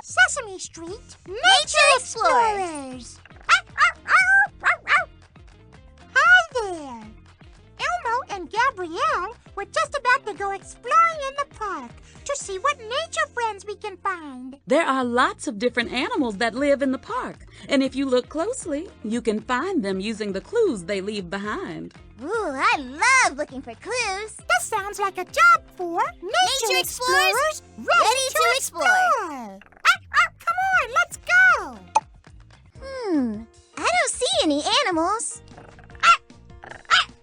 Sesame Street Nature Explorers! Hi there! Elmo and Gabrielle were just about to go exploring in the park to see what nature friends we can find. There are lots of different animals that live in the park, and if you look closely, you can find them using the clues they leave behind. Ooh, I love looking for clues. This sounds like a job for Nature Explorers ready to explore! Come on, let's go! I don't see any animals.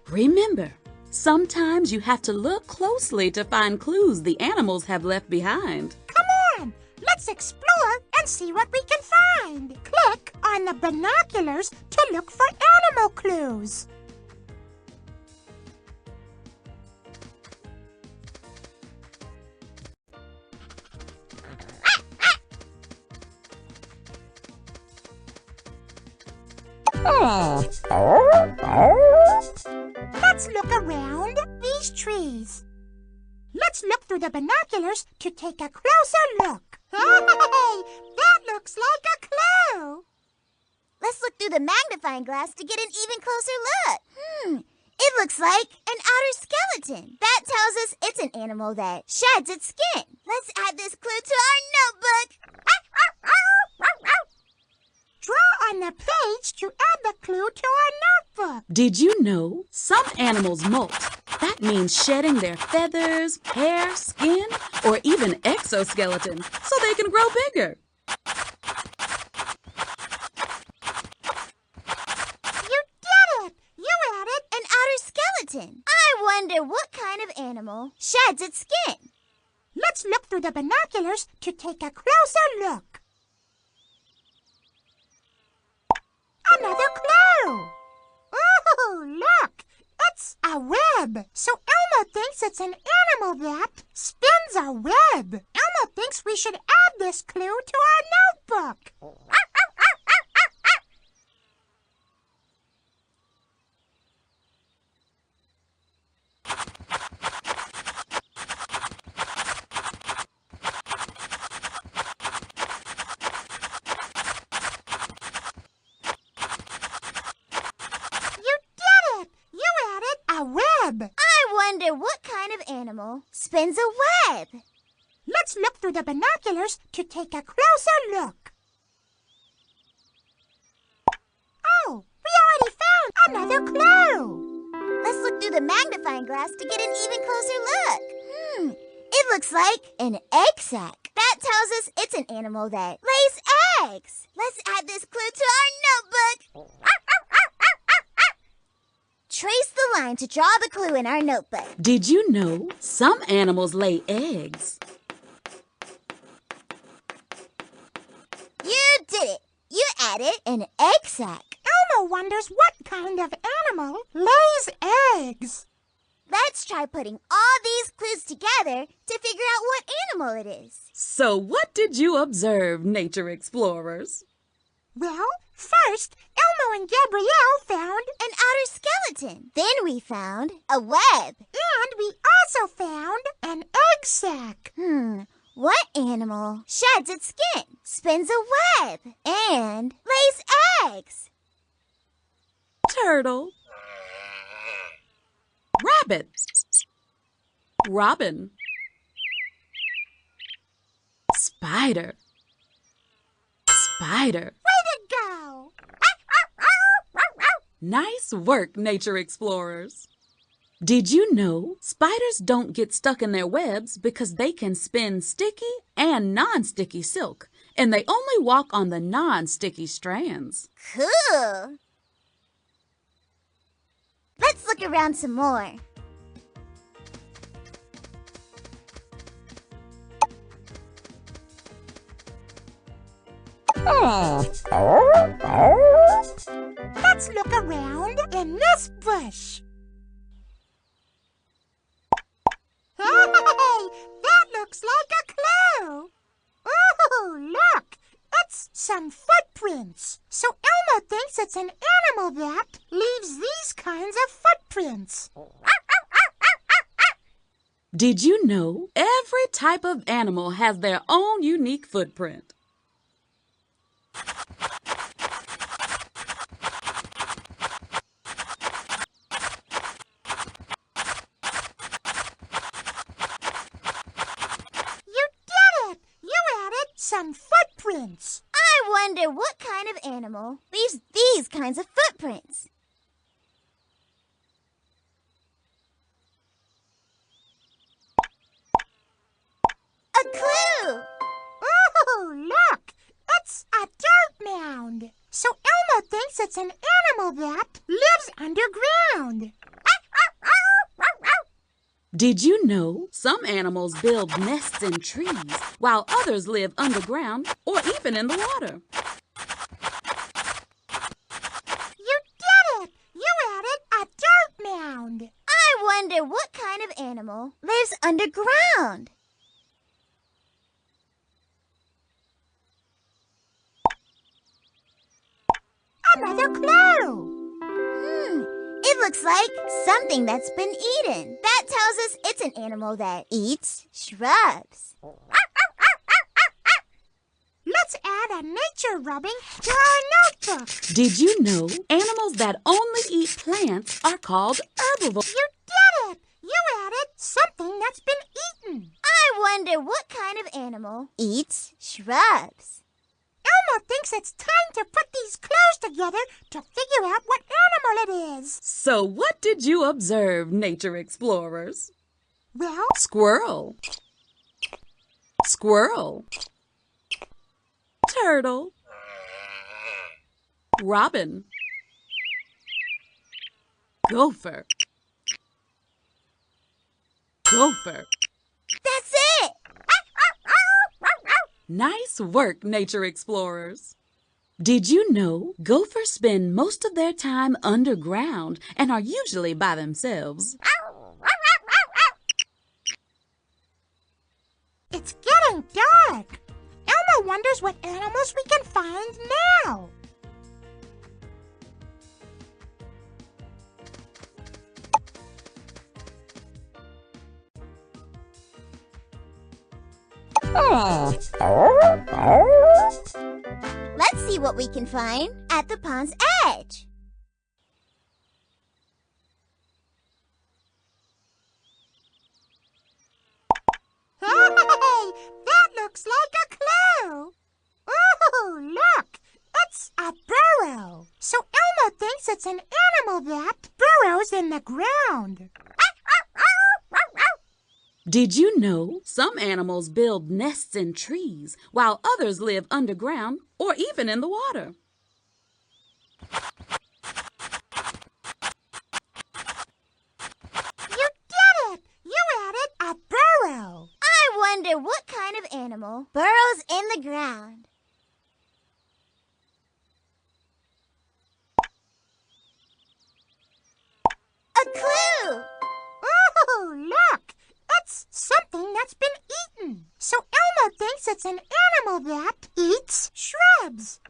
Remember, sometimes you have to look closely to find clues the animals have left behind. Come on, let's explore and see what we can find. Click on the binoculars to look for animal clues. Let's look around these trees. Let's look through the binoculars to take a closer look. Hey, that looks like a clue. Let's look through the magnifying glass to get an even closer look. It looks like an outer skeleton. That tells us it's an animal that sheds its skin. Let's add this clue to our notebook. Draw on the page to add the clue to our notebook. Did you know some animals molt? That means shedding their feathers, hair, skin, or even exoskeleton so they can grow bigger. You did it! You added An outer skeleton. I wonder what kind of animal sheds its skin. Let's look through the binoculars to take a closer look. Another clue! Oh, look! It's a web. So Elmo thinks it's an animal that spins a web. Elmo thinks we should add this clue to our notebook. A web. I wonder what kind of animal spins a web. Let's look through the binoculars to take a closer look. Oh, we already found another clue. Let's look through the magnifying glass to get an even closer look. It looks like an egg sac. That tells us it's an animal that lays eggs. Let's add this clue to our notebook. Trace the line to draw the clue in our notebook. Did you know some animals lay eggs? You did it. You added an egg sac. Elmo wonders what kind of animal lays eggs. Let's try putting all these clues together to figure out what animal it is. So what did you observe, Nature Explorers? Well, first, Elmo and Gabrielle found an outer skeleton. Then we found a web. And we also found an egg sac. What animal sheds its skin, spins a web, and lays eggs? Turtle. Rabbit. Robin. Spider. Spider. Way to go! Nice work, Nature Explorers. Did you know spiders don't get stuck in their webs because they can spin sticky and non-sticky silk, and they only walk on the non-sticky strands? Cool! Let's look around some more. Let's look around in this bush. Hey, that looks like a clue. Oh, look, it's some footprints. So Elmo thinks it's an animal that leaves these kinds of footprints. Did you know every type of animal has their own unique footprint? some footprints. I wonder what kind of animal leaves these kinds of footprints. A clue! Oh, look! It's a dirt mound. So Elmo thinks it's an animal that lives underground. Did you know some animals build nests in trees while others live underground or even in the water? You did it! You added a dirt mound. I wonder what kind of animal lives underground. Another clue. It looks like something that's been eaten. That tells us it's an animal that eats shrubs. Let's add a nature rubbing to our notebook. Did you know animals that only eat plants are called herbivores? You did it! You added something that's been eaten. I wonder what kind of animal eats shrubs. Elmo thinks it's time to put these clues together to figure out what animal it is. So what did you observe, nature explorers? Well, Squirrel. Squirrel. Turtle. Robin. Gopher. Gopher. That's it! Nice work, nature explorers. Did you know gophers spend most of their time underground and are usually by themselves? it's getting dark. Elmo wonders what animals we can find now. Let's see what we can find at the pond's edge. Hey, that looks like a clue. Oh, look, it's a burrow. So Elmo thinks it's an animal that burrows in the ground. Did you know some animals build nests in trees while others live underground or even in the water? You did it! You added a burrow. I wonder what kind of animal burrows in the ground. A clue! Oh, look! It's something that's been eaten. So Elmo thinks it's an animal that eats shrubs.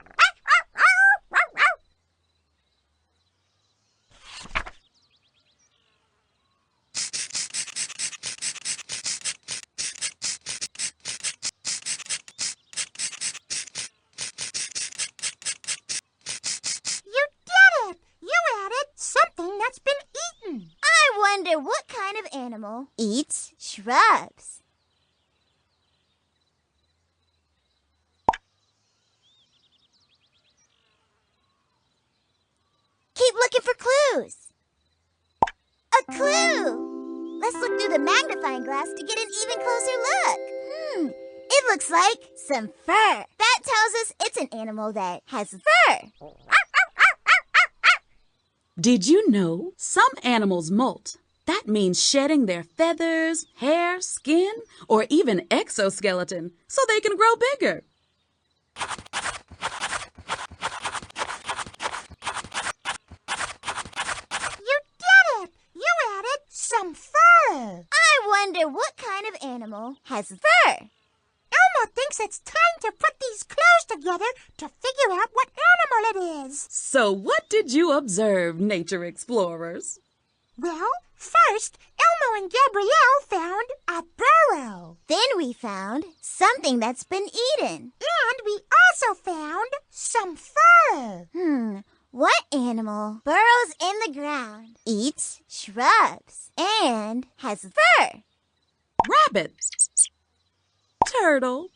You did it! You added something that's been eaten. I wonder what kind of animal eats shrubs. Keep looking for clues. A clue! Let's look through the magnifying glass to get an even closer look. It looks like some fur. That tells us it's an animal that has fur. Did you know some animals molt? That means shedding their feathers, hair, skin, or even exoskeleton so they can grow bigger. You did it! You added some fur. I wonder what kind of animal has fur. Elmo thinks it's time to put these clues together to figure out what animal it is. So what did you observe, nature explorers? Well, first, Elmo and Gabrielle found a burrow. Then we found something that's been eaten. And we also found some fur. What animal burrows in the ground, eats shrubs, and has fur? Rabbit. Turtle.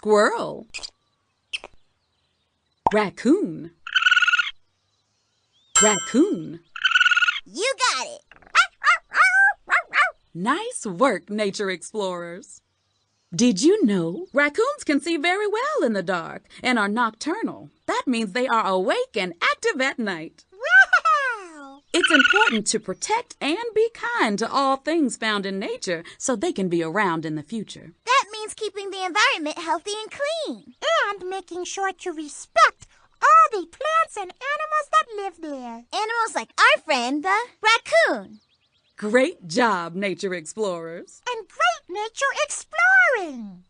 Squirrel. Raccoon. Raccoon. You got it. Nice work, Nature Explorers. Did you know raccoons can see very well in the dark and are nocturnal? That means they are awake and active at night. Wow! It's important to protect and be kind to all things found in nature so they can be around in the future. That means keeping the environment healthy and clean. And making sure to respect all the plants and animals that live there. Animals like our friend, the raccoon. Great job, Nature Explorers. And great nature exploring!